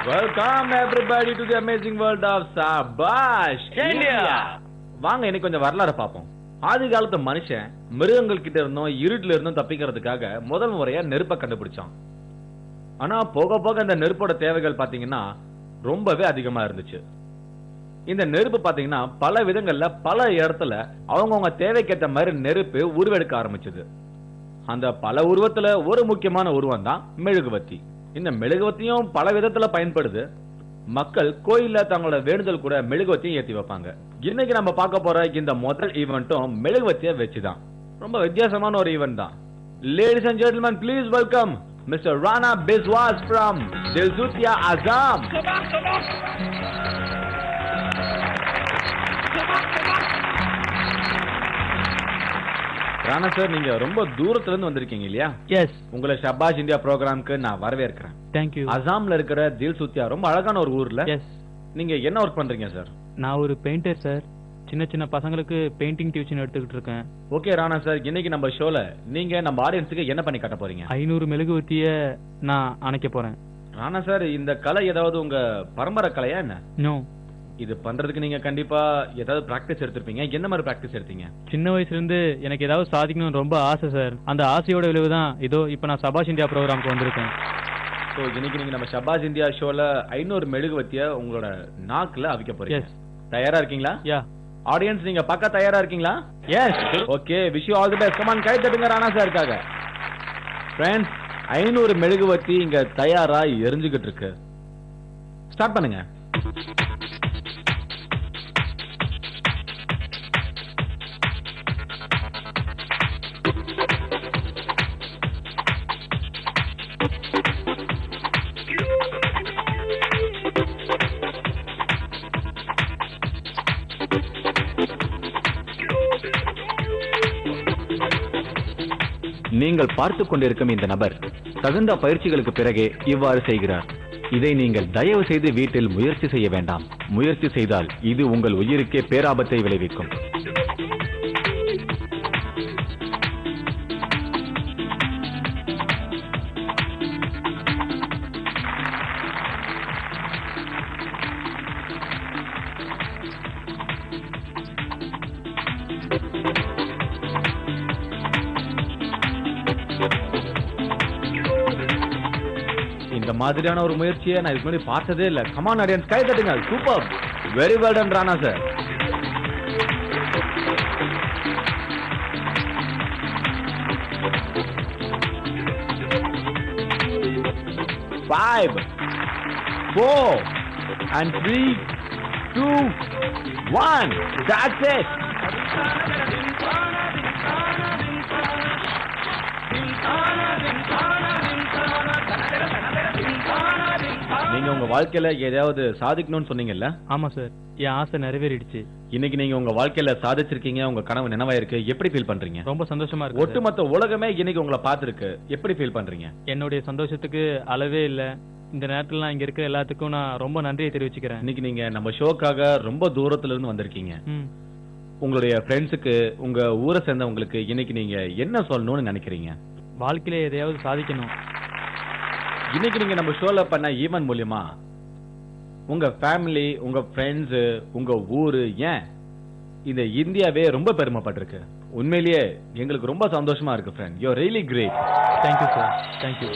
Welcome everybody to the amazing world of Sabash India. வாங்க இன்னைக்கு கொஞ்சம் வரலாறு பாப்போம். ஆதி காலத்து மனுஷன் மிருகங்கள் கிட்ட இருந்தும் இருட்டுல இருந்தும் தப்பிக்கிறதுக்காக முதல் முறையா நெருப்பை கண்டுபிடிச்சான். ஆனா போக போக இந்த நெருப்போட தேவைகள் பாத்தீங்கன்னா ரொம்பவே அதிகமா இருந்துச்சு. இந்த நெருப்பு பாத்தீங்கன்னா பல விதங்கள்ல பல இடத்துல அவங்கவுங்க தேவைக்கேற்ற மாதிரி நெருப்பு உருவெடுக்க ஆரம்பிச்சது. அந்த பல உருவத்துல ஒரு முக்கியமான உருவம் தான் மெழுகுவத்தி. இந்த மெழுகுவத்தியும் பல விதத்துல பயன்படுது. மக்கள் கோயில்ல தங்களோட வேண்டுதல் கூட மெழுகுவத்தியும் ஏத்தி வைப்பாங்க. இன்னைக்கு நம்ம பார்க்க போற இந்த முதல் ஈவென்ட்டும் மெழுகுவத்திய வச்சுதான். ரொம்ப வித்தியாசமான ஒரு ஈவென்ட் தான். Ladies and gentlemen, please welcome Mr. Rana Biswas from Dilsutia, Assam. Rana sir, நீங்க ரொம்ப தூரத்துல இருந்து வந்திருக்கீங்க இல்லையா? எஸ். உங்களை ஷபாஷ் இந்தியா ப்ரோக்ராம்க்கு நான் வரவேற்கிறேன். Thank you. அசாம்ல இருக்கிற தில்சுத்தியா ரொம்ப அழகான ஒரு ஊர்ல. எஸ். நீங்க என்ன ஒர்க் பண்றீங்க சார்? நான் ஒரு பெயிண்டர் சார். சின்ன சின்ன பசங்களுக்கு பெயிண்டிங் டியூஷன் எடுத்துக்கிட்டு இருக்கேன். ஓகே ராணா சார், இன்னைக்கு நம்ம ஷோல நீங்க நம்ம ஆடியன்ஸுக்கு என்ன பண்ணி காட்ட போறீங்க? 500 மெழுகுவத்திய நான் அணைக்க போறேன். ராணா சார், இந்த கலை ஏதாவது உங்க பரம்பரை கலையா என்ன? நோ. இது பண்றதுக்கு நீங்க கண்டிப்பா ஏதாவது பிராக்டிஸ் எடுத்திருப்பீங்க. என்ன மாதிரி பிராக்டிஸ் எடுத்தீங்க? சின்ன வயசுல இருந்து எனக்கு ஏதாவது சாதிக்கணும்னு ரொம்ப ஆசை சார். அந்த ஆசையோட விளைவு தான் இதோ இப்ப நான் சபாஷ் இந்தியா ப்ரோக்ராமுக்கு வந்திருக்கேன். சோ இன்னைக்கு நீங்க நம்ம ஷபாஷ் இந்தியா ஷோல 500 மெழுகுவத்திய உங்களோட நாக்குல அவிக்க போறீங்க. எஸ். தயாரா இருக்கீங்களா? யா. ஆடியன்ஸ் நீங்க பார்க்க தயாரா இருக்கீங்களா? Yes. Okay, wish you all the best. Come on, கை தட்டுங்க ராணா சார்க்காக. ஃப்ரெண்ட்ஸ், 500 மெழுகுவத்தி இங்க தயாரா எரிஞ்சுகிட்டு இருக்கு. ஸ்டார்ட் பண்ணுங்க. நீங்கள் பார்த்துக் கொண்டிருக்கும் இந்த நபர் தகுந்த பயிற்சிகளுக்கு பிறகே இவ்வாறு செய்கிறார். இதை நீங்கள் தயவு செய்து வீட்டில் முயற்சி செய்ய வேண்டாம். முயற்சி செய்தால் இது உங்கள் உயிருக்கே பேராபத்தை விளைவிக்கும். இந்த மாதிரியான ஒரு முயற்சியை நான் இதுக்கு முன்னாடி பார்த்ததே இல்ல. கமான் ஆடியன்ஸ், கை தட்டுங்க. Super, very well done Rana sir. Five, 4 and 3, 2, 1. That's it. நீங்க உங்க வாழ்க்கையில ஏதாவது சாதிக்கணும்னு சொன்னீங்கல்ல? ஆமா சார், என் ஆசை நிறைவேறிடுச்சு. இன்னைக்கு நீங்க உங்க வாழ்க்கையில சாதிச்சிருக்கீங்க. உங்க கனவு நினைவாயிருக்கு. எப்படி ஃபீல் பண்றீங்க? ரொம்ப சந்தோஷமா இருக்கு. ஒட்டுமொத்த உலகமே இன்னைக்கு உங்களை பார்த்திருக்கு. எப்படி ஃபீல் பண்றீங்க? என்னுடைய சந்தோஷத்துக்கு அளவே இல்ல. இந்த நேரத்துல நான் இங்க இருக்க எல்லாத்துக்கும் நான் ரொம்ப நன்றியை தெரிவிச்சுக்கிறேன். இன்னைக்கு நீங்க நம்ம ஷோக்காக ரொம்ப தூரத்துல இருந்து வந்திருக்கீங்க. உங்களுடைய ஃப்ரெண்ட்ஸுக்கு, உங்க ஊரை சேர்ந்தவங்களுக்கு இன்னைக்கு நீங்க என்ன சொல்லணும்னு நினைக்கிறீங்க? வாழ்க்கையில எதையாவது சாதிக்கணும். இன்னைக்கு நீங்க நம்ம ஷோல பண்ண ஈவென்ட் மூலமா உங்க ஃபேமிலி, உங்க ஃப்ரெண்ட்ஸ், உங்க ஊரு, ஏன் இந்த இந்தியாவே ரொம்ப பெருமைப்பட்டிருக்கு. உண்மையிலேயே எங்களுக்கு ரொம்ப சந்தோஷமா இருக்கு friend. You are really great. Thank you sir. Thank you.